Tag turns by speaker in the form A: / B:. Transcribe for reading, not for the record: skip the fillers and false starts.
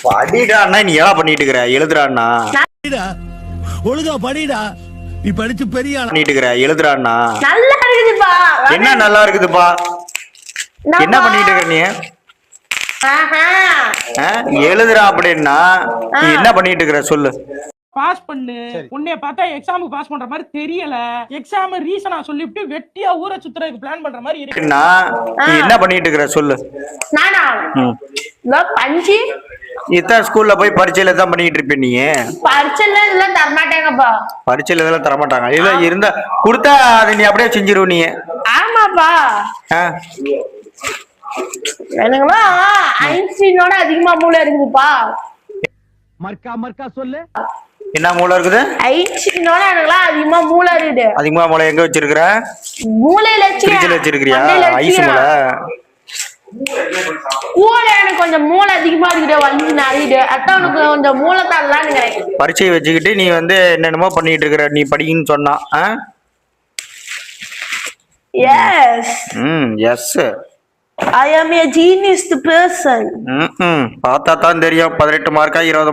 A: படிடா அண்ணா, நீ ஏன் பண்ணிட்டு இருக்கிற? எழுதுறான்னா
B: ஒழுங்கா படிடா, நீ படிச்சு பெரிய ஆளா
A: பண்ணிட்டு இருக்கிற. எழுதுறான்னா
C: நல்லா இருக்குதுப்பா.
A: என்ன நல்லா இருக்குதுப்பா? என்ன பண்ணிட்டு இருக்க நீ? எழுதுறா அப்படின்னா நீ என்ன பண்ணிட்டு இருக்கிற சொல்லு.
D: பாஸ் பண்ணு. உன்னைய பார்த்தா எக்ஸாமுக்கு பாஸ் பண்ற மாதிரி தெரியல. எக்ஸாம் ரீசனா சொல்லிட்டு வெட்டியா ஊரை சுத்துறதுக்கு பிளான் பண்ற மாதிரி இருக்கு.
A: நீ என்ன பண்ணிட்டு இருக்கிற சொல்லு.
C: நானா பஞ்சு
A: இதான் ஸ்கூல்ல போய் பரீட்சையில தான் பண்ணிட்டு இருப்ப நீ.
C: பரிச்சைல இதெல்லாம் தரமாட்டேங்கப்பா.
A: பரீட்சையில இதெல்லாம் தரமாட்டாங்க. இல்ல இருந்தா கொடுத்தா அதை நீ அப்படியே செஞ்சிருவ நீ.
C: ஆமாப்பா. எனக்குமா ஐன்ஸ்டீனோட அதிகமா மூளை இருக்குதுப்பா.
B: மர்க்கா சொல்லு.
A: என்ன மூளை இருக்குது?
C: ஐன்ஸ்டீனோட எனக்குலாம் அதிகமா மூளை இருக்குது.
A: அதிகமா மூளை எங்க வச்சிருக்கிற?
C: மூளையில
A: வச்சிருக்கிறியா? ஐஸ் மூளை.
C: மூளை எனக்கு கொஞ்சம் மூளை அதிகமா இருக்குது. வந்து நிறையுது. அதான் உனக்கு கொஞ்சம் மூளை தரலான்னு நினைக்கிறேன்.
A: பரீட்சையை வச்சுக்கிட்டு நீ வந்து என்னென்னமோ பண்ணிட்டு இருக்கிற. நீ படிக்கன்னு சொன்னா
C: yes.
A: Yes.
C: I am a genius person.
A: பார்த்தா தான் தெரியும். 18 மார்க்கா 20